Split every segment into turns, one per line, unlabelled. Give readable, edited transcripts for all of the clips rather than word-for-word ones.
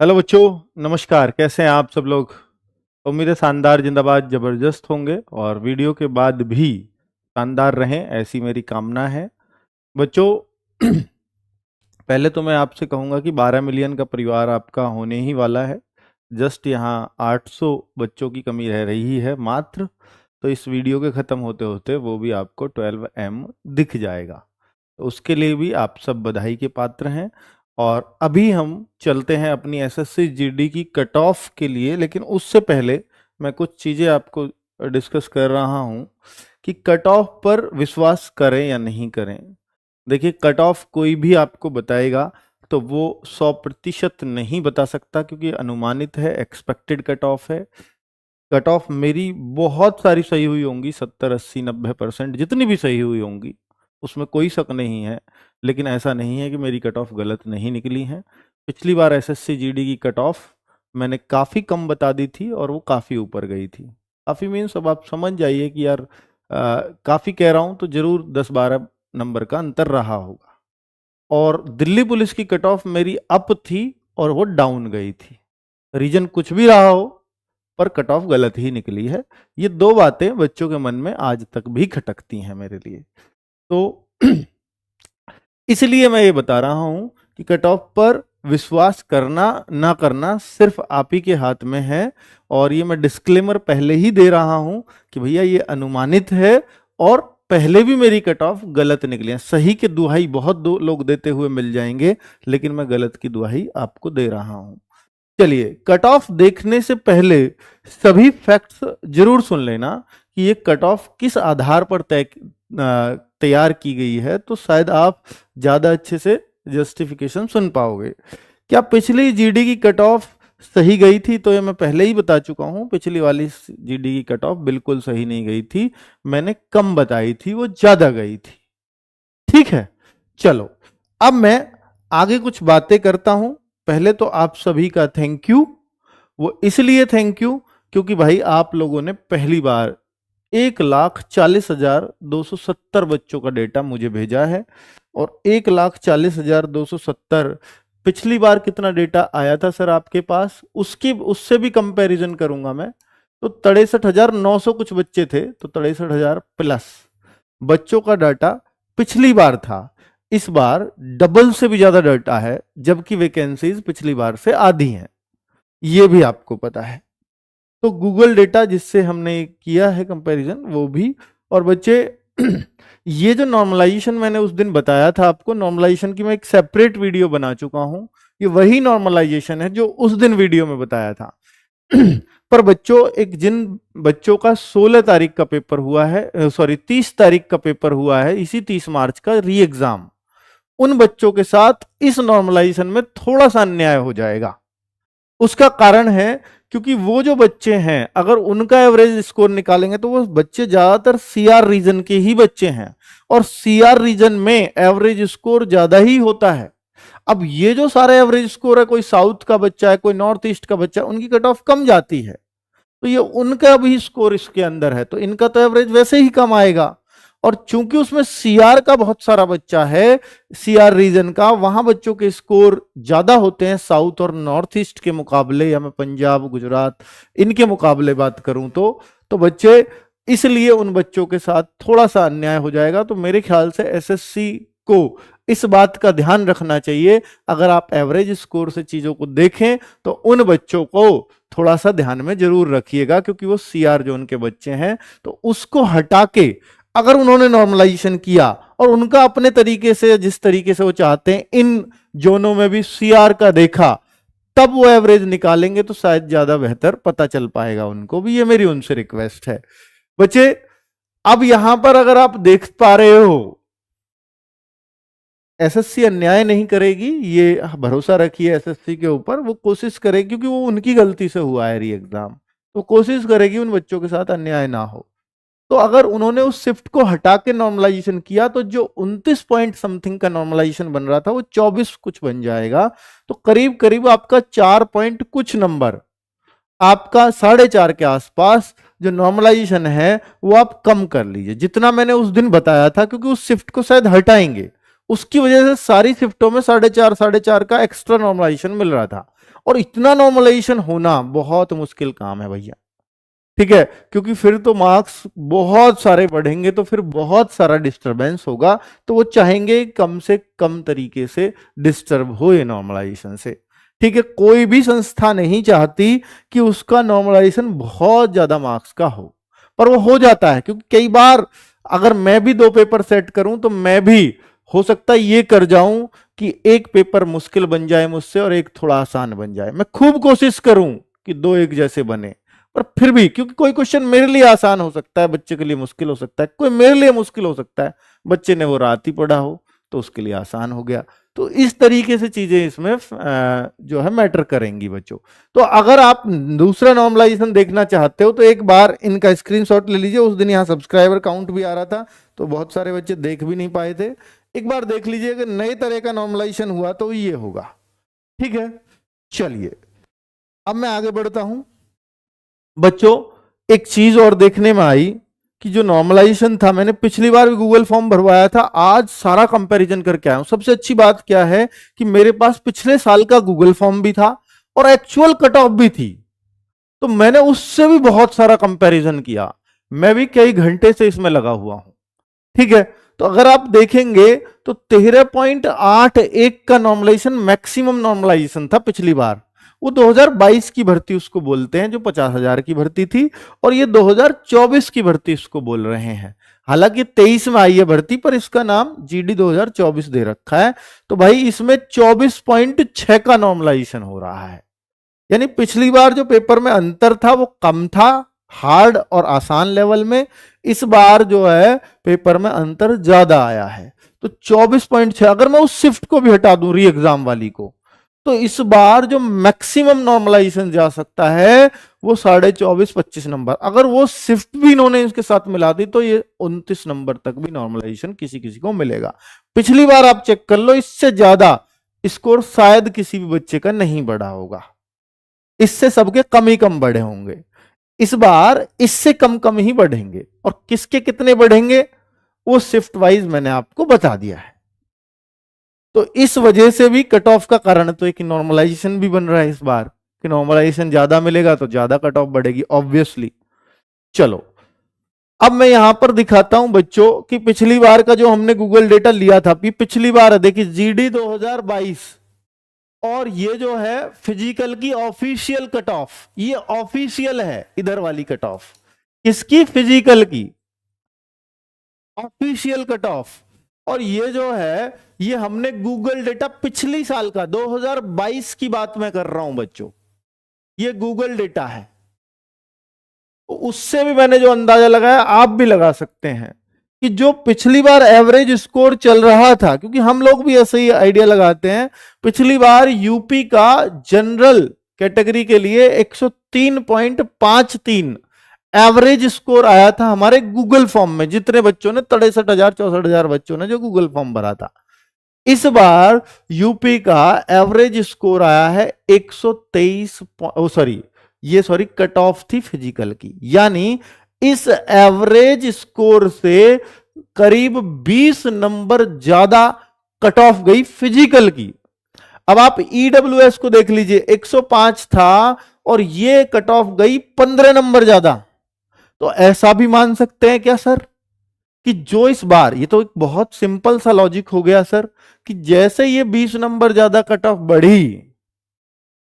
Hello बच्चों, नमस्कार। कैसे हैं आप सब लोग? उम्मीद है शानदार, जिंदाबाद, जबरदस्त होंगे और वीडियो के बाद भी शानदार रहें, ऐसी मेरी कामना है। बच्चों, पहले तो मैं आपसे कहूंगा कि 12 मिलियन का परिवार आपका होने ही वाला है। जस्ट यहाँ 800 बच्चों की कमी रह रही है मात्र। तो इस वीडियो के ख़त्म होते होते वो भी आपको 12M दिख जाएगा। तो उसके लिए भी आप सब बधाई के पात्र हैं। और अभी हम चलते हैं अपनी एसएससी जीडी की कट ऑफ के लिए, लेकिन उससे पहले मैं कुछ चीज़ें आपको डिस्कस कर रहा हूं कि कट ऑफ पर विश्वास करें या नहीं करें। देखिए, कट ऑफ कोई भी आपको बताएगा तो वो 100% नहीं बता सकता, क्योंकि अनुमानित है, एक्सपेक्टेड कट ऑफ है। कट ऑफ मेरी बहुत सारी सही हुई होंगी, 70 80 90%, जितनी भी सही हुई होंगी उसमें कोई शक नहीं है। लेकिन ऐसा नहीं है कि मेरी कट ऑफ गलत नहीं निकली है। पिछली बार एसएससी जीडी की कट ऑफ मैंने काफ़ी कम बता दी थी और वो काफ़ी ऊपर गई थी। काफ़ी मीन्स अब आप समझ जाइए कि यार काफ़ी कह रहा हूँ तो ज़रूर 10-12 नंबर का अंतर रहा होगा। और दिल्ली पुलिस की कट ऑफ मेरी अप थी और वो डाउन गई थी। रीजन कुछ भी रहा हो, पर कट ऑफ गलत ही निकली है। ये दो बातें बच्चों के मन में आज तक भी खटकती हैं मेरे लिए। तो इसलिए मैं ये बता रहा हूं कि कट ऑफ पर विश्वास करना ना करना सिर्फ आप ही के हाथ में है। और ये मैं डिस्क्लेमर पहले ही दे रहा हूं कि भैया ये अनुमानित है और पहले भी मेरी कट ऑफ गलत निकली है। सही के दुहाई बहुत दो लोग देते हुए मिल जाएंगे, लेकिन मैं गलत की दुहाई आपको दे रहा हूं। चलिए, कट ऑफ देखने से पहले सभी फैक्ट्स जरूर सुन लेना कि ये कट ऑफ किस आधार पर तैयार की गई है, तो शायद आप ज़्यादा अच्छे से जस्टिफिकेशन सुन पाओगे। क्या पिछली जीडी की कट ऑफ सही गई थी? तो ये मैं पहले ही बता चुका हूं, पिछली वाली जीडी की कट ऑफ बिल्कुल सही नहीं गई थी। मैंने कम बताई थी, वो ज़्यादा गई थी। ठीक है, चलो अब मैं आगे कुछ बातें करता हूं। पहले तो आप सभी का थैंक यू। वो इसलिए थैंक यू क्योंकि भाई आप लोगों ने पहली बार 1,40,270 बच्चों का डेटा मुझे भेजा है। और 1,40,270 पिछली बार कितना डेटा आया था सर आपके पास, उससे भी कंपैरिजन करूंगा मैं। तो 63,900 कुछ बच्चे थे, तो 63,000 प्लस बच्चों का डाटा पिछली बार था। इस बार डबल से भी ज्यादा डाटा है, जबकि वैकेंसीज पिछली बार से आधी हैं, ये भी आपको पता है। तो गूगल डेटा जिससे हमने किया है कंपैरिजन, वो भी। और बच्चे ये जो नॉर्मलाइजेशन मैंने उस दिन बताया था आपको, नॉर्मलाइजेशन की मैं एक सेपरेट वीडियो बना चुका हूं। ये वही नॉर्मलाइजेशन है जो उस दिन वीडियो में बताया था। पर बच्चों, एक जिन बच्चों का 16 तारीख का पेपर हुआ है, सॉरी 30 तारीख का पेपर हुआ है, इसी 30 मार्च का री एग्जाम, उन बच्चों के साथ इस नॉर्मलाइजेशन में थोड़ा सा अन्याय हो जाएगा। उसका कारण है क्योंकि वो जो बच्चे हैं, अगर उनका एवरेज स्कोर निकालेंगे तो वो बच्चे ज्यादातर सीआर रीजन के ही बच्चे हैं, और सीआर रीजन में एवरेज स्कोर ज्यादा ही होता है। अब ये जो सारे एवरेज स्कोर है, कोई साउथ का बच्चा है, कोई नॉर्थ ईस्ट का बच्चा है, उनकी कट ऑफ कम जाती है। तो ये उनका भी स्कोर इसके अंदर है, तो इनका तो एवरेज वैसे ही कम आएगा। और चूंकि उसमें सीआर का बहुत सारा बच्चा है, सीआर रीजन का, वहां बच्चों के स्कोर ज्यादा होते हैं साउथ और नॉर्थ ईस्ट के मुकाबले, या मैं पंजाब गुजरात इनके मुकाबले बात करूं तो बच्चे, इसलिए उन बच्चों के साथ थोड़ा सा अन्याय हो जाएगा। तो मेरे ख्याल से एसएससी को इस बात का ध्यान रखना चाहिए। अगर आप एवरेज स्कोर से चीजों को देखें तो उन बच्चों को थोड़ा सा ध्यान में जरूर रखिएगा, क्योंकि वो सीआर जोन के बच्चे हैं। तो उसको हटा के अगर उन्होंने नॉर्मलाइजेशन किया और उनका अपने तरीके से, जिस तरीके से वो चाहते हैं, इन जोनों में भी सीआर का देखा, तब वो एवरेज निकालेंगे तो शायद ज्यादा बेहतर पता चल पाएगा उनको भी। ये मेरी उनसे रिक्वेस्ट है बच्चे। अब यहां पर अगर आप देख पा रहे हो, एसएससी अन्याय नहीं करेगी, ये भरोसा रखिए एसएससी के ऊपर। वो कोशिश करेगी, क्योंकि वो उनकी गलती से हुआ है री एग्जाम, तो कोशिश करेगी उन बच्चों के साथ अन्याय ना हो। तो अगर उन्होंने उस शिफ्ट को हटा के नॉर्मलाइजेशन किया, तो जो 29 पॉइंट समथिंग का नॉर्मलाइजेशन बन रहा था वो 24 कुछ बन जाएगा। तो करीब करीब आपका 4 पॉइंट कुछ नंबर, आपका 4.5 के आसपास जो नॉर्मलाइजेशन है वो आप कम कर लीजिए, जितना मैंने उस दिन बताया था। क्योंकि उस शिफ्ट को शायद हटाएंगे, उसकी वजह से सारी शिफ्टों में 4.5 का एक्स्ट्रा नॉर्मलाइजेशन मिल रहा था। और इतना नॉर्मलाइजेशन होना बहुत मुश्किल काम है भैया, ठीक है, क्योंकि फिर तो मार्क्स बहुत सारे बढ़ेंगे, तो फिर बहुत सारा डिस्टरबेंस होगा, तो वो चाहेंगे कम से कम तरीके से डिस्टर्ब हो ये नॉर्मलाइजेशन से, ठीक है। कोई भी संस्था नहीं चाहती कि उसका नॉर्मलाइजेशन बहुत ज्यादा मार्क्स का हो, पर वो हो जाता है, क्योंकि कई बार अगर मैं भी 2 पेपर सेट करूं तो मैं भी हो सकता है ये कर जाऊं कि एक पेपर मुश्किल बन जाए मुझसे और एक थोड़ा आसान बन जाए। मैं खूब कोशिश करूं कि 2 एक जैसे बने, पर फिर भी क्योंकि कोई क्वेश्चन मेरे लिए आसान हो सकता है, बच्चे के लिए मुश्किल हो सकता है, कोई मेरे लिए मुश्किल हो सकता है, बच्चे ने वो रात ही पढ़ा हो तो उसके लिए आसान हो गया। तो इस तरीके से चीजें इसमें जो है मैटर करेंगी बच्चों। तो अगर आप दूसरा नॉर्मलाइजेशन देखना चाहते हो तो एक बार इनका स्क्रीनशॉट ले लीजिए। उस दिन यहाँ सब्सक्राइबर काउंट भी आ रहा था तो बहुत सारे बच्चे देख भी नहीं पाए थे। एक बार देख लीजिए, अगर नए तरह का नॉर्मलाइजेशन हुआ तो ये होगा, ठीक है। चलिए अब मैं आगे बढ़ता हूं बच्चों। एक चीज और देखने में आई कि जो नॉर्मलाइजेशन था, मैंने पिछली बार भी गूगल फॉर्म भरवाया था, आज सारा कंपैरिजन करके आया हूं। सबसे अच्छी बात क्या है कि मेरे पास पिछले साल का गूगल फॉर्म भी था और एक्चुअल कट ऑफ भी थी, तो मैंने उससे भी बहुत सारा कंपैरिजन किया। मैं भी कई घंटे से इसमें लगा हुआ हूं, ठीक है। तो अगर आप देखेंगे तो 13.81 का नॉर्मलाइजेशन मैक्सिमम नॉर्मलाइजेशन था पिछली बार। वो 2022 की भर्ती उसको बोलते हैं जो 50,000 की भर्ती थी, और ये 2024 की भर्ती इसको बोल रहे हैं। हालांकि 23 में आई है भर्ती, पर इसका नाम जीडी 2024 दे रखा है। तो भाई इसमें 24.6 का नॉर्मलाइजेशन हो रहा है, यानी पिछली बार जो पेपर में अंतर था वो कम था हार्ड और आसान लेवल में, इस बार जो है पेपर में अंतर ज्यादा आया है। तो 24.6, अगर मैं उस शिफ्ट को भी हटा दूं री एग्जाम वाली को, तो इस बार जो मैक्सिमम नॉर्मलाइजेशन जा सकता है वो 24.5-25 नंबर। अगर वो शिफ्ट भी इन्होंने इसके साथ मिला दी तो ये 29 नंबर तक भी नॉर्मलाइजेशन किसी किसी को मिलेगा। पिछली बार आप चेक कर लो, इससे ज्यादा स्कोर शायद किसी भी बच्चे का नहीं बढ़ा होगा, इससे सबके कम ही कम बढ़े होंगे। इस बार इससे कम कम ही बढ़ेंगे, और किसके कितने बढ़ेंगे वो शिफ्ट वाइज मैंने आपको बता दिया है। तो इस वजह से भी कट ऑफ का कारण तो एक नॉर्मलाइजेशन भी बन रहा है इस बार, कि नॉर्मलाइजेशन ज्यादा मिलेगा तो ज्यादा कट ऑफ बढ़ेगी ऑब्वियसली। चलो अब मैं यहां पर दिखाता हूं बच्चों कि पिछली बार का जो हमने गूगल डेटा लिया था, पिछली बार देखिए जीडी 2022, और ये जो है फिजिकल की ऑफिशियल कट ऑफ, ये ऑफिशियल है इधर वाली कट ऑफ, किसकी? फिजिकल की ऑफिशियल कट ऑफ। और ये जो है ये हमने गूगल डेटा पिछली साल का 2022 की बात मैं कर रहा हूं बच्चों, ये गूगल डेटा है। तो उससे भी मैंने जो अंदाजा लगाया आप भी लगा सकते हैं कि जो पिछली बार एवरेज स्कोर चल रहा था, क्योंकि हम लोग भी ऐसे ही आइडिया लगाते हैं, पिछली बार यूपी का जनरल कैटेगरी के लिए 103.53 एवरेज स्कोर आया था हमारे गूगल फॉर्म में, जितने बच्चों ने 63,000-64,000 बच्चों ने जो गूगल फॉर्म भरा था। इस बार यूपी का एवरेज स्कोर आया है 123, सॉरी कट ऑफ थी फिजिकल की, यानी इस एवरेज स्कोर से करीब 20 नंबर ज्यादा कट ऑफ गई फिजिकल की। अब आप ईडब्ल्यूएस को देख लीजिए, 105 था और ये कट ऑफ गई 15 नंबर ज्यादा। तो ऐसा भी मान सकते हैं क्या सर कि जो इस बार, ये तो एक बहुत सिंपल सा लॉजिक हो गया सर, कि जैसे ये 20 नंबर ज्यादा कट ऑफ बढ़ी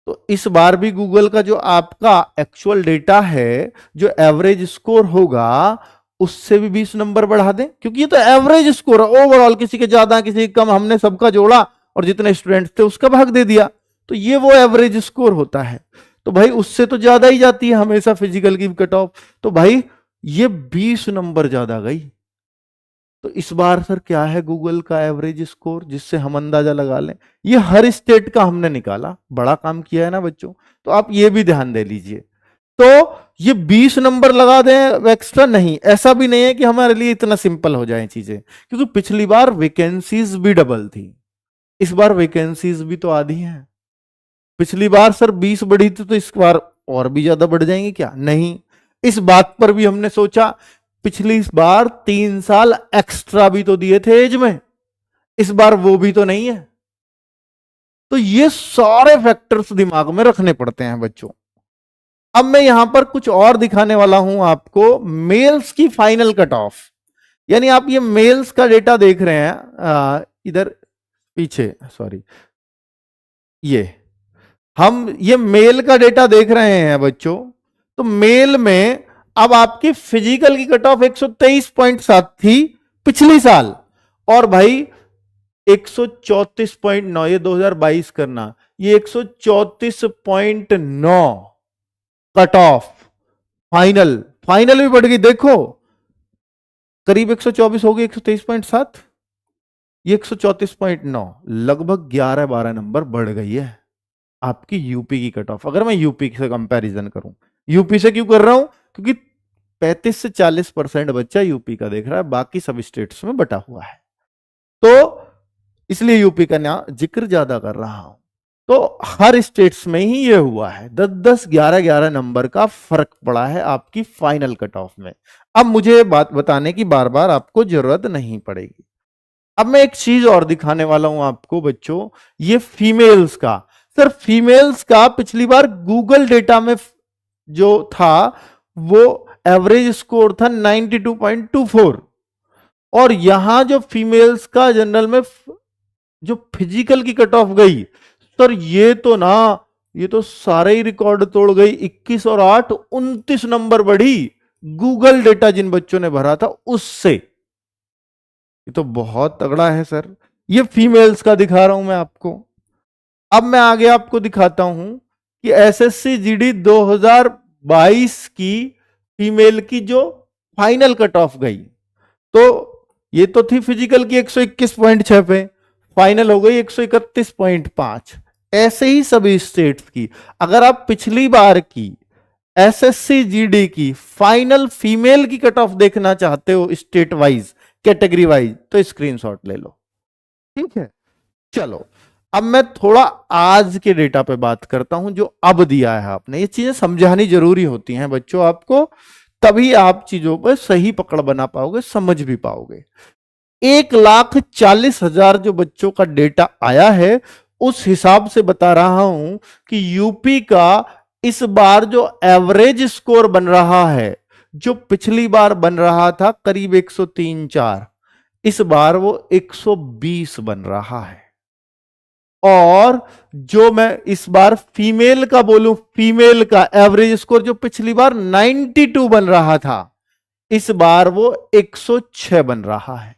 तो इस बार भी गूगल का जो आपका एक्चुअल डेटा है, जो एवरेज स्कोर होगा उससे भी 20 नंबर बढ़ा दें, क्योंकि ये तो एवरेज स्कोर है ओवरऑल, किसी के ज्यादा किसी के कम, हमने सबका जोड़ा और जितने स्टूडेंट्स थे उसका भाग दे दिया, तो ये वो एवरेज स्कोर होता है। तो भाई उससे तो ज्यादा ही जाती है हमेशा फिजिकल की कट ऑफ, तो भाई ये 20 नंबर ज्यादा गई। तो इस बार सर क्या है गूगल का एवरेज स्कोर, जिससे हम अंदाजा लगा लें? ये हर स्टेट का हमने निकाला, बड़ा काम किया है ना बच्चों, तो आप ये भी ध्यान दे लीजिए। तो ये 20 नंबर लगा दें एक्स्ट्रा, नहीं, ऐसा भी नहीं है कि हमारे लिए इतना सिंपल हो जाए चीजें, क्योंकि पिछली बार वैकेंसीज भी डबल थी, इस बार वैकेंसीज भी तो आधी हैं। पिछली बार सर 20 बढ़ी थी तो इस बार और भी ज्यादा बढ़ जाएंगी क्या? नहीं, इस बात पर भी हमने सोचा, पिछली बार 3 साल एक्स्ट्रा भी तो दिए थे एज में, इस बार वो भी तो नहीं है। तो ये सारे फैक्टर्स दिमाग में रखने पड़ते हैं बच्चों। अब मैं यहां पर कुछ और दिखाने वाला हूं आपको, मेल्स की फाइनल कट ऑफ। यानी आप ये मेल्स का डेटा देख रहे हैं इधर पीछे, सॉरी, ये मेल का डेटा देख रहे हैं बच्चों। तो मेल में अब आपकी फिजिकल की कट ऑफ 123.7 थी पिछली साल, और भाई 134.9, ये 2022 करना, ये 134.9 कट ऑफ फाइनल। फाइनल भी बढ़ गई, देखो करीब 124 हो गई, 123.7, ये 134.9, लगभग 11-12 नंबर बढ़ गई है आपकी यूपी की कट ऑफ। अगर मैं यूपी से कंपैरिजन करूं, यूपी से क्यों कर रहा हूं, क्योंकि 35 से 40% बच्चा यूपी का देख रहा है, बाकी सब स्टेट्स में बटा हुआ है, तो इसलिए यूपी का ना जिक्र ज्यादा कर रहा हूं। तो हर स्टेट्स में ही ये हुआ है, 10-10, 11-11 नंबर का फर्क पड़ा है आपकी फाइनल कट ऑफ में। अब मुझे बात बताने की बार बार आपको जरूरत नहीं पड़ेगी। अब मैं एक चीज और दिखाने वाला हूं आपको बच्चों, ये फीमेल्स का। सर फीमेल्स का पिछली बार गूगल डेटा में जो था वो एवरेज स्कोर था 92.24, और यहां जो फीमेल्स का जनरल में जो फिजिकल की कट ऑफ गई, सर ये तो सारे ही रिकॉर्ड तोड़ गई। 21 और 8, 29 नंबर बढ़ी गूगल डेटा जिन बच्चों ने भरा था उससे। ये तो बहुत तगड़ा है सर। ये फीमेल्स का दिखा रहा हूं मैं आपको। अब मैं आगे आपको दिखाता हूं कि एसएससी जीडी 2022 की फीमेल की जो फाइनल कट ऑफ गई, तो ये तो थी फिजिकल की 121.6 पे, फाइनल हो गई 131.5। ऐसे ही सभी स्टेट्स की, अगर आप पिछली बार की एसएससी जीडी की फाइनल फीमेल की कट ऑफ देखना चाहते हो स्टेट वाइज, कैटेगरी वाइज, तो स्क्रीनशॉट ले लो, ठीक है। चलो अब मैं थोड़ा आज के डेटा पे बात करता हूं जो अब दिया है आपने। ये चीजें समझानी जरूरी होती हैं बच्चों आपको, तभी आप चीजों पर सही पकड़ बना पाओगे, समझ भी पाओगे। 1,40,000 जो बच्चों का डेटा आया है, उस हिसाब से बता रहा हूं कि यूपी का इस बार जो एवरेज स्कोर बन रहा है, जो पिछली बार बन रहा था करीब 103-104, इस बार वो 120 बन रहा है। और जो मैं इस बार फीमेल का बोलूं, फीमेल का एवरेज स्कोर जो पिछली बार 92 बन रहा था, इस बार वो 106 बन रहा है।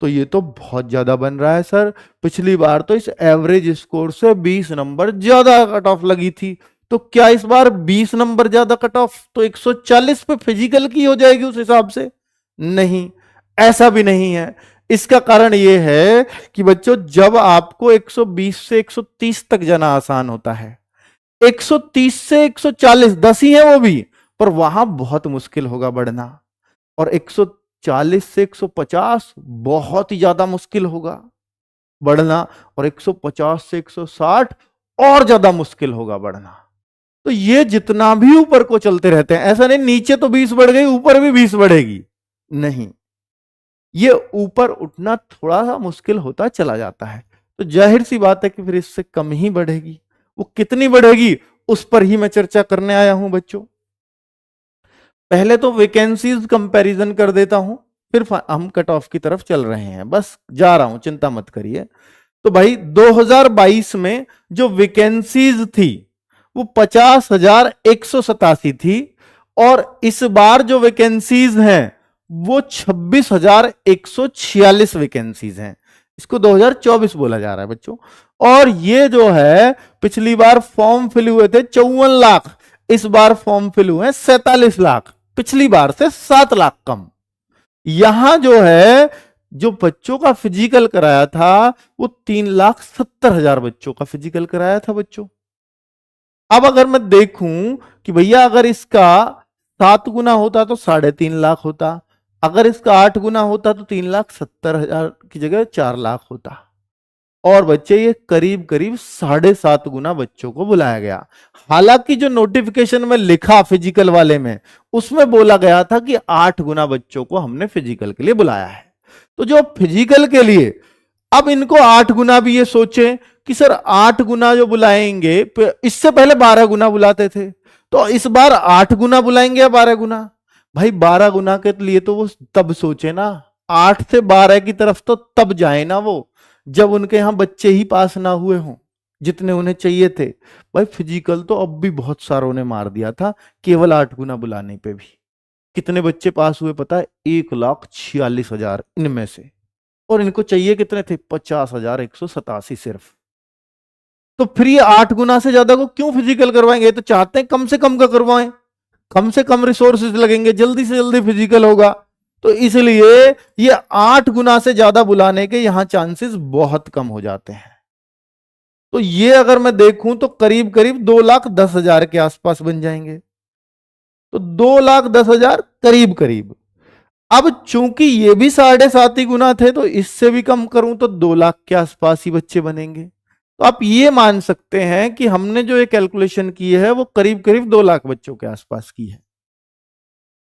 तो ये तो बहुत ज्यादा बन रहा है सर। पिछली बार तो इस एवरेज स्कोर से 20 नंबर ज्यादा कट ऑफ लगी थी, तो क्या इस बार 20 नंबर ज्यादा कट ऑफ तो 140 पे फिजिकल की हो जाएगी उस हिसाब से? नहीं, ऐसा भी नहीं है। इसका कारण यह है कि बच्चों जब आपको 120 से 130 तक जाना आसान होता है, 130 से 140 10 ही है वो भी, पर वहां बहुत मुश्किल होगा बढ़ना, और 140 से 150 बहुत ही ज्यादा मुश्किल होगा बढ़ना, और 150 से 160 और ज्यादा मुश्किल होगा बढ़ना। तो ये जितना भी ऊपर को चलते रहते हैं, ऐसा नहीं नीचे तो 20 बढ़ गई ऊपर भी 20 बढ़ेगी, नहीं, ये ऊपर उठना थोड़ा सा मुश्किल होता चला जाता है। तो जाहिर सी बात है कि फिर इससे कम ही बढ़ेगी। वो कितनी बढ़ेगी उस पर ही मैं चर्चा करने आया हूं बच्चों। पहले तो वैकेंसीज कंपैरिजन कर देता हूं, फिर हम कट ऑफ की तरफ चल रहे हैं, बस जा रहा हूं, चिंता मत करिए। तो भाई 2022 में जो वैकेंसीज थी वो 50,187 थी, और इस बार जो वैकेंसीज हैं वो 26,146 वैकेंसीज हैं। इसको 2024 बोला जा रहा है बच्चों। और ये जो है पिछली बार फॉर्म फिल हुए थे 54 लाख, इस बार फॉर्म फिल हुए हैं 47 लाख, पिछली बार से 7 लाख कम। यहां जो है जो बच्चों का फिजिकल कराया था वो 3,70,000 बच्चों का फिजिकल कराया था बच्चों। अब अगर मैं देखूं कि भैया अगर इसका 7 गुना होता तो 3.5 लाख होता, अगर इसका 8 गुना होता तो 3,70,000 की जगह 4 लाख होता। और बच्चे ये करीब करीब 7.5 गुना बच्चों को बुलाया गया। हालांकि जो नोटिफिकेशन में लिखा फिजिकल वाले में, उसमें बोला गया था कि 8 गुना बच्चों को हमने फिजिकल के लिए बुलाया है। तो जो फिजिकल के लिए अब इनको 8 गुना भी ये सोचे कि सर 8 गुना जो बुलाएंगे, इससे पहले 12 गुना बुलाते थे, तो इस बार 8 गुना बुलाएंगे या 12 गुना? भाई 12 गुना के लिए तो वो तब सोचे ना, 8 से 12 की तरफ तो तब जाए ना वो, जब उनके यहां बच्चे ही पास ना हुए हों जितने उन्हें चाहिए थे। भाई फिजिकल तो अब भी बहुत सारों ने मार दिया था केवल 8 गुना बुलाने पे भी। कितने बच्चे पास हुए पता है? 1,46,000 इनमें से, और इनको चाहिए कितने थे? 50,187 सिर्फ। तो फिर ये 8 गुना से ज्यादा को क्यों फिजिकल करवाएंगे? तो चाहते हैं कम से कम का करवाएं, कम से कम रिसोर्सेज लगेंगे, जल्दी से जल्दी फिजिकल होगा। तो इसलिए ये 8 गुना से ज्यादा बुलाने के यहां चांसेस बहुत कम हो जाते हैं। तो ये अगर मैं देखूं तो करीब करीब 2,10,000 के आसपास बन जाएंगे। तो 2,10,000 करीब करीब। अब चूंकि ये भी 7.5 ही गुना थे, तो इससे भी कम करूं तो 2 लाख के आसपास ही बच्चे बनेंगे। तो आप ये मान सकते हैं कि हमने जो ये कैलकुलेशन की है वो करीब करीब 2 लाख बच्चों के आसपास की है,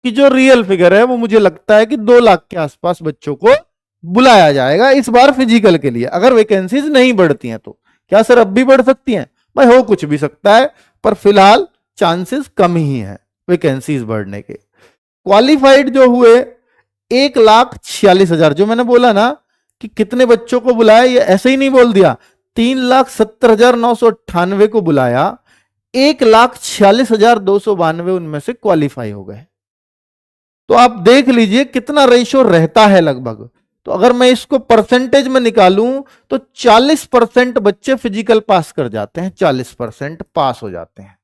कि जो रियल फिगर है वो मुझे लगता है कि 2 लाख के आसपास बच्चों को बुलाया जाएगा इस बार फिजिकल के लिए, अगर वैकेंसीज नहीं बढ़ती हैं तो। क्या सर अब भी बढ़ सकती हैं? भाई हो कुछ भी सकता है, पर फिलहाल चांसेस कम ही है वैकेंसीज बढ़ने के। क्वालिफाइड जो हुए 1,46,000, जो मैंने बोला ना कि कितने बच्चों को बुलाया, ये ऐसे ही नहीं बोल दिया, 3,70,998 को बुलाया, 1,46,292 उनमें से क्वालिफाई हो गए। तो आप देख लीजिए कितना रेशियो रहता है लगभग। तो अगर मैं इसको परसेंटेज में निकालूं तो 40% बच्चे फिजिकल पास कर जाते हैं, 40% पास हो जाते हैं।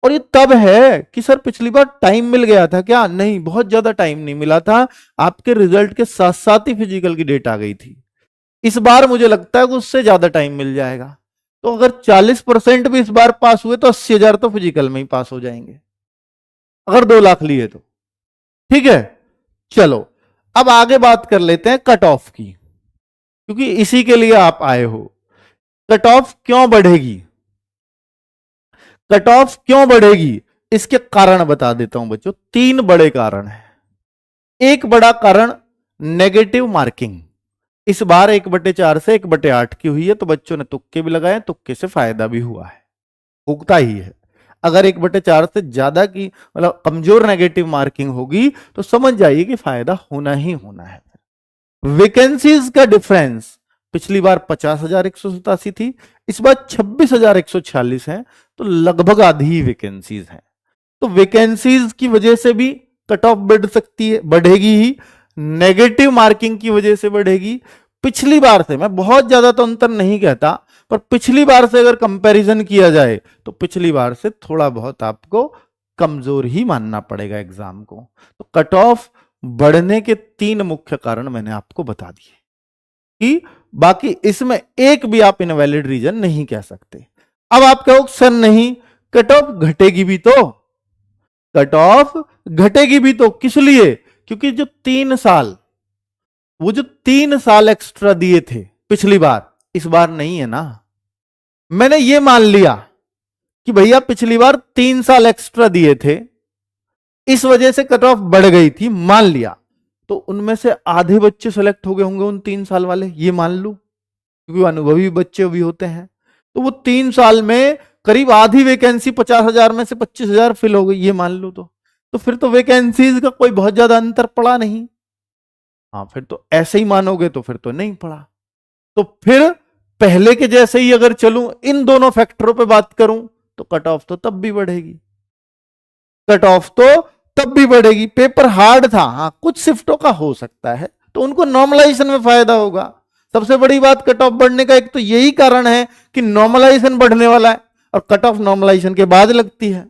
और ये तब है कि सर पिछली बार टाइम मिल गया था क्या? नहीं, बहुत ज्यादा टाइम नहीं मिला था, आपके रिजल्ट के साथ साथ ही फिजिकल की डेट आ गई थी। इस बार मुझे लगता है कि उससे ज्यादा टाइम मिल जाएगा। तो अगर 40% भी इस बार पास हुए तो 80,000 तो फिजिकल में ही पास हो जाएंगे, अगर 2 लाख लिए तो। ठीक है, चलो अब आगे बात कर लेते हैं कट ऑफ की, क्योंकि इसी के लिए आप आए हो। कट ऑफ क्यों बढ़ेगी? कट ऑफ क्यों बढ़ेगी इसके कारण बता देता हूं बच्चों। 3 बड़े कारण हैं। एक बड़ा कारण नेगेटिव मार्किंग, इस बार 1/4 से 1/8 की हुई है, तो बच्चों ने तुक्के भी लगाए, तुक्के से फायदा भी हुआ है, उगता ही है। अगर 1/4 से ज्यादा की मतलब कमजोर नेगेटिव मार्किंग होगी तो समझ जाइए कि फायदा होना ही होना है। वैकेंसीज का डिफरेंस पिछली बार 50,187 थी, इस बार 26,146 है, तो लगभग आधी ही वैकेंसीज हैं। तो वैकेंसीज की वजह से भी कट ऑफ बढ़ सकती है, बढ़ेगी ही, नेगेटिव मार्किंग की वजह से बढ़ेगी। पिछली बार से मैं बहुत ज्यादा तो अंतर नहीं कहता, पर पिछली बार से अगर कंपैरिजन किया जाए तो पिछली बार से थोड़ा बहुत आपको कमजोर ही मानना पड़ेगा एग्जाम को। तो कट ऑफ बढ़ने के 3 मुख्य कारण मैंने आपको बता दिए, कि बाकी इसमें एक भी आप इनवैलिड रीजन नहीं कह सकते। अब आप कहो सर नहीं, कट ऑफ घटेगी भी तो, कट ऑफ घटेगी भी तो, किस लिए? क्योंकि जो 3 साल, वो जो 3 साल एक्स्ट्रा दिए थे पिछली बार, इस बार नहीं है ना। मैंने ये मान लिया कि भैया पिछली बार 3 साल एक्स्ट्रा दिए थे, इस वजह से कट ऑफ बढ़ गई थी, मान लिया। तो उनमें से आधे बच्चे सेलेक्ट हो गए होंगे उन 3 साल वाले, ये मान लू, क्योंकि अनुभवी बच्चे भी होते हैं। तो वो 3 साल में करीब आधी वैकेंसी 50,000 में से 25,000 फिल हो गई, ये मान लो। तो फिर तो वैकेंसीज का कोई बहुत ज्यादा अंतर पड़ा नहीं। हाँ, फिर तो ऐसे ही मानोगे तो फिर तो नहीं पड़ा। तो फिर पहले के जैसे ही अगर चलूं, इन दोनों फैक्टरों पे बात करूं, तो कट ऑफ तो तब भी बढ़ेगी, कट ऑफ तो तब भी बढ़ेगी। पेपर हार्ड था, हाँ कुछ शिफ्टों का हो सकता है, तो उनको नॉर्मलाइजेशन में फायदा होगा। सबसे बड़ी बात कट ऑफ बढ़ने का एक तो यही कारण है कि नॉर्मलाइजेशन बढ़ने वाला है, और कट ऑफ नॉर्मलाइजेशन के बाद लगती है।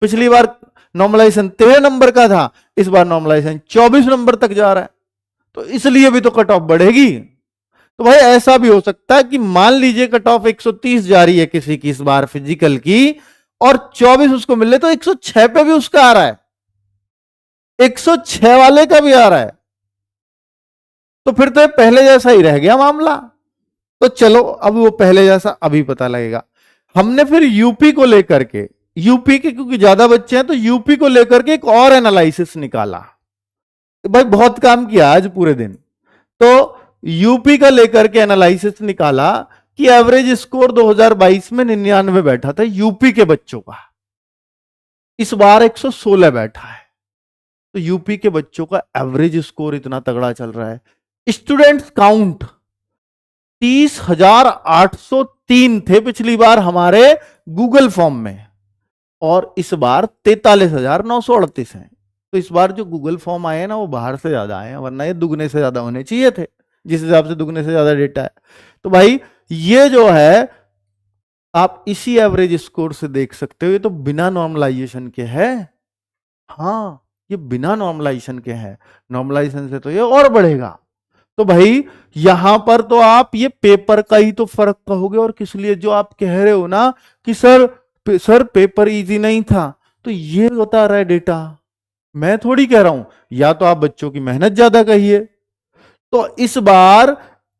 पिछली बार नॉर्मलाइजेशन 13 नंबर का था, इस बार नॉर्मलाइजेशन 24 नंबर तक जा रहा है, तो इसलिए भी तो कट ऑफ बढ़ेगी। तो भाई ऐसा भी हो सकता है कि मान लीजिए कट ऑफ 130 जा रही है किसी की इस बार फिजिकल की, और 24 उसको मिले, तो 106 पे भी उसका आ रहा है, 106 वाले का भी आ रहा है, तो फिर तो पहले जैसा ही रह गया मामला। तो चलो अब वो पहले जैसा अभी पता लगेगा। हमने फिर यूपी को लेकर के, यूपी के क्योंकि ज्यादा बच्चे हैं, तो यूपी को लेकर के एक और एनालिसिस निकाला। भाई बहुत काम किया आज पूरे दिन। तो यूपी का लेकर के एनालिसिस निकाला कि एवरेज स्कोर 2022 में 99 बैठा था यूपी के बच्चों का, इस बार 116 बैठा है। तो यूपी के बच्चों का एवरेज स्कोर इतना तगड़ा चल रहा है। स्टूडेंट्स काउंट 30,803 थे पिछली बार हमारे गूगल फॉर्म में, और इस बार 43,938 हैं। तो इस बार जो गूगल फॉर्म आए हैं ना, वो बाहर से ज्यादा आए हैं, वरना ये दुगने से ज्यादा होने चाहिए थे, जिस हिसाब से दुगने से ज्यादा डेटा है। तो भाई ये जो है आप इसी एवरेज स्कोर से देख सकते हो, ये तो बिना नॉर्मलाइजेशन के है। हाँ, ये बिना नॉर्मलाइजेशन के है, नॉर्मलाइजेशन से तो ये और बढ़ेगा। तो भाई यहां पर तो आप ये पेपर का ही तो फर्क कहोगे, और किस लिए जो आप कह रहे हो ना कि सर पेपर इजी नहीं था, तो ये बता रहा है डेटा, मैं थोड़ी कह रहा हूं। या तो आप बच्चों की मेहनत ज्यादा कहिए। तो इस बार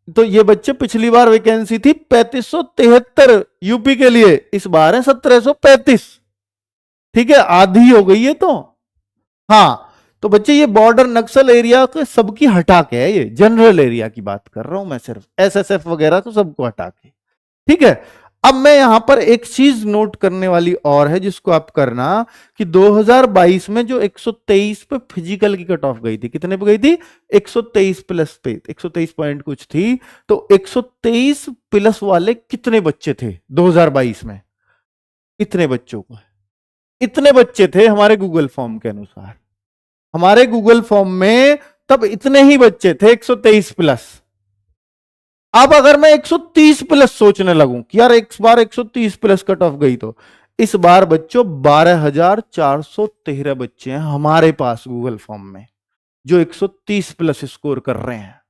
तो ये बच्चे, पिछली बार वैकेंसी थी 3573 यूपी के लिए, इस बार है 1735। ठीक है, आधी हो गई है। तो हाँ, तो बच्चे ये बॉर्डर नक्सल एरिया के सबकी हटा के है, ये जनरल एरिया की बात कर रहा हूं मैं, सिर्फ एसएसएफ वगैरह तो सबको हटा के। ठीक है, अब मैं यहां पर एक चीज नोट करने वाली और है जिसको आप करना, कि 2022 में जो 123 पे फिजिकल की कट ऑफ गई थी, कितने पे गई थी? 123 प्लस पे, 123 पॉइंट कुछ थी। तो 123 प्लस वाले कितने बच्चे थे 2022 में? इतने बच्चों को, इतने बच्चे थे हमारे गूगल फॉर्म के अनुसार। हमारे गूगल फॉर्म में तब इतने ही बच्चे थे 123 प्लस। अब अगर मैं 130 प्लस सोचने लगूं कि यार इस बार 130 प्लस कट ऑफ गई, तो इस बार बच्चों 12,413 बच्चे हैं हमारे पास गूगल फॉर्म में जो 130 प्लस स्कोर कर रहे हैं।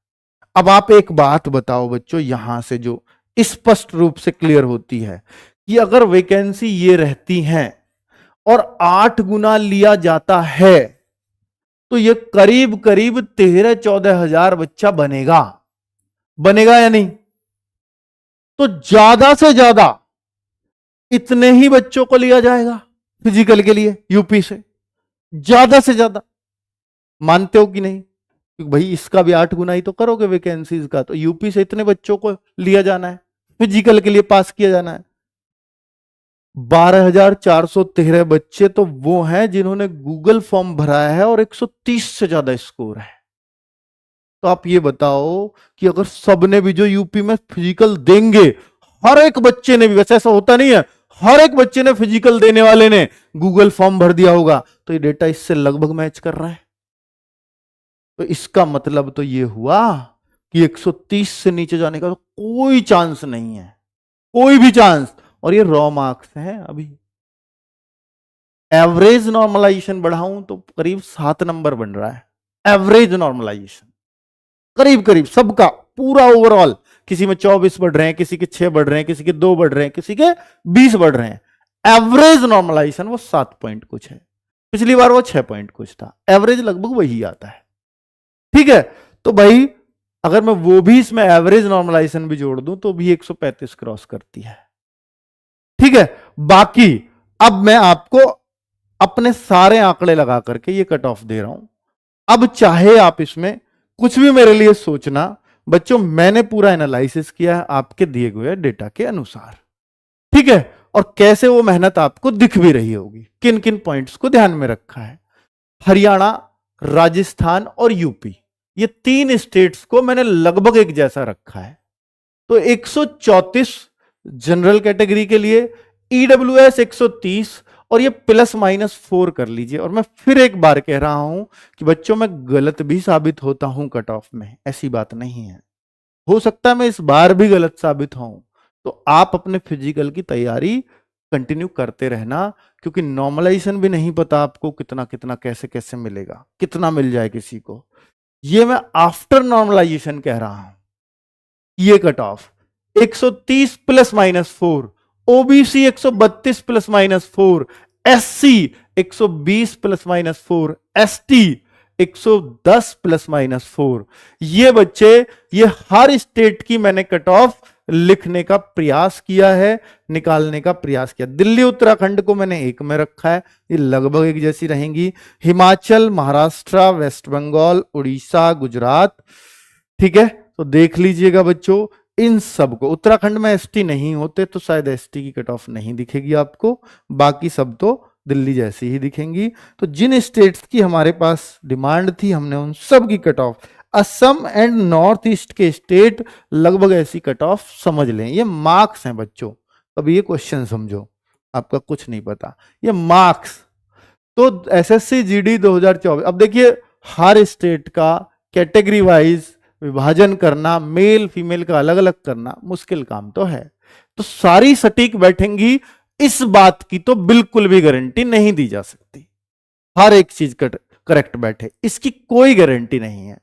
अब आप एक बात बताओ बच्चों, यहां से जो स्पष्ट रूप से क्लियर होती है कि अगर वैकेंसी ये रहती है और 8 गुना लिया जाता है, तो ये करीब करीब 13-14 हजार बच्चा बनेगा, बनेगा या नहीं? तो ज्यादा से ज्यादा इतने ही बच्चों को लिया जाएगा फिजिकल के लिए यूपी से, ज्यादा से ज्यादा। मानते हो कि नहीं? क्योंकि भाई इसका भी 8 गुना ही तो करोगे वैकेंसीज का, तो यूपी से इतने बच्चों को लिया जाना है, फिजिकल के लिए पास किया जाना है। 12,413 बच्चे तो वो हैं जिन्होंने गूगल फॉर्म भरा है और 130 से ज्यादा स्कोर है। तो आप ये बताओ कि अगर सबने भी जो यूपी में फिजिकल देंगे, हर एक बच्चे ने भी, वैसे ऐसा होता नहीं है, हर एक बच्चे ने फिजिकल देने वाले ने गूगल फॉर्म भर दिया होगा, तो ये डेटा इससे लगभग मैच कर रहा है। तो इसका मतलब तो ये हुआ कि 130 से नीचे जाने का तो कोई चांस नहीं है, कोई भी चांस। और ये रॉ मार्क्स हैं अभी। एवरेज नॉर्मलाइजेशन बढ़ाऊं तो करीब 7 नंबर बन रहा है, एवरेज नॉर्मलाइजेशन करीब करीब सबका पूरा ओवरऑल। किसी में 24 बढ़ रहे हैं, किसी के 6 बढ़ रहे हैं, किसी के 2 बढ़ रहे हैं, किसी के 20 बढ़ रहे हैं। एवरेज नॉर्मलाइजेशन वो 7 पॉइंट कुछ है, पिछली बार वो 6 पॉइंट कुछ था, एवरेज लगभग वही आता है। ठीक है, तो भाई अगर मैं वो भी इसमें एवरेज नॉर्मलाइजेशन भी जोड़ दूं तो भी 135 क्रॉस करती है। ठीक है, बाकी अब मैं आपको अपने सारे आंकड़े लगा करके ये कट ऑफ दे रहा हूं। अब चाहे आप इसमें कुछ भी मेरे लिए सोचना, बच्चों मैंने पूरा एनालिसिस किया है आपके दिए हुए डेटा के अनुसार। ठीक है, और कैसे वो मेहनत आपको दिख भी रही होगी, किन किन पॉइंट्स को ध्यान में रखा है। हरियाणा, राजस्थान और यूपी, ये 3 स्टेट्स को मैंने लगभग एक जैसा रखा है। तो 134 जनरल कैटेगरी के लिए, ईडब्ल्यूएस 130, और ये ±4 कर लीजिए। और मैं फिर एक बार कह रहा हूं कि बच्चों मैं गलत भी साबित होता हूं कट ऑफ में, ऐसी बात नहीं है, हो सकता है मैं इस बार भी गलत साबित हूं। तो आप अपने फिजिकल की तैयारी कंटिन्यू करते रहना, क्योंकि नॉर्मलाइजेशन भी नहीं पता आपको कितना कितना कैसे कैसे मिलेगा, कितना मिल जाए किसी को। ये मैं आफ्टर नॉर्मलाइजेशन कह रहा हूं। ये cut off 130 ±4, OBC 132 ±4, SC 120 ±4, ST 110 ±4। ये बच्चे, ये हर स्टेट की मैंने कट ऑफ लिखने का प्रयास किया है, निकालने का प्रयास किया। दिल्ली उत्तराखंड को मैंने 1 में रखा है, ये लगभग एक जैसी रहेंगी। हिमाचल, महाराष्ट्र, वेस्ट बंगाल, उड़ीसा, गुजरात, ठीक है, तो तो देख लीजिएगा बच्चों, इन सब को, उत्तराखंड में एसटी नहीं होते तो शायद एसटी की कट ऑफ नहीं दिखेगी आपको, बाकी सब तो दिल्ली जैसी ही दिखेंगी। तो जिन स्टेट्स की हमारे पास डिमांड थी हमने उन सब की cut off, Assam and north east के स्टेट लगभग ऐसी कट ऑफ समझ लें। ये मार्क्स हैं बच्चों, अब ये क्वेश्चन समझो, आपका कुछ नहीं पता, ये मार्क्स। तो एसएससी जीडी 2024, अब देखिए हर स्टेट का कैटेगरी वाइज विभाजन करना, मेल फीमेल का अलग अलग करना मुश्किल काम तो है। तो सारी सटीक बैठेंगी इस बात की तो बिल्कुल भी गारंटी नहीं दी जा सकती हर एक चीज करेक्ट बैठे, इसकी कोई गारंटी नहीं है।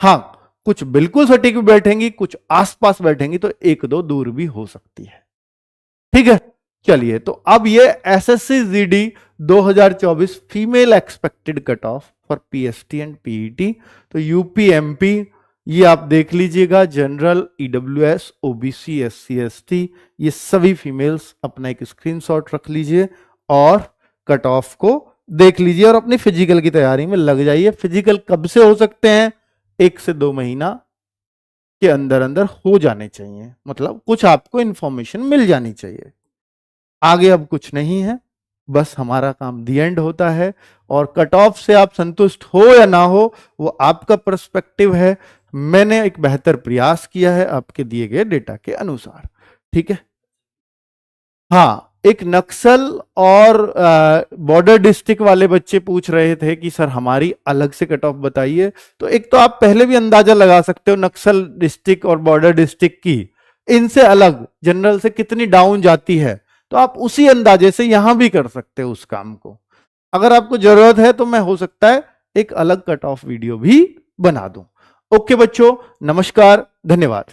हाँ, कुछ बिल्कुल सटीक भी बैठेंगी, कुछ आसपास बैठेंगी, तो एक दो दूर भी हो सकती है। ठीक है, चलिए, तो अब ये SSC GD 2024 female expected cut off for PST and PET. तो यूपी एमपी ये आप देख लीजिएगा, general, EWS, OBC, SC ST, ये सभी फीमेल्स अपना एक स्क्रीनशॉट रख लीजिए और कट ऑफ को देख लीजिए और अपनी फिजिकल की तैयारी में लग जाइए। फिजिकल कब से हो सकते हैं? 1 से 2 महीना के अंदर अंदर हो जाने चाहिए, मतलब कुछ आपको इंफॉर्मेशन मिल जानी चाहिए। आगे अब कुछ नहीं है, बस हमारा काम दी एंड होता है। और कट ऑफ से आप संतुष्ट हो या ना हो वो आपका पर्सपेक्टिव है। मैंने एक बेहतर प्रयास किया है आपके दिए गए डेटा के अनुसार। ठीक है, हाँ, एक नक्सल और बॉर्डर डिस्ट्रिक्ट वाले बच्चे पूछ रहे थे कि सर हमारी अलग से कट ऑफ बताइए। तो एक तो आप पहले भी अंदाजा लगा सकते हो नक्सल डिस्ट्रिक्ट और बॉर्डर डिस्ट्रिक्ट की, इनसे अलग जनरल से कितनी डाउन जाती है, तो आप उसी अंदाजे से यहां भी कर सकते हो उस काम को। अगर आपको जरूरत है तो मैं हो सकता है एक अलग कट ऑफ वीडियो भी बना दूं। ओके बच्चों, नमस्कार, धन्यवाद।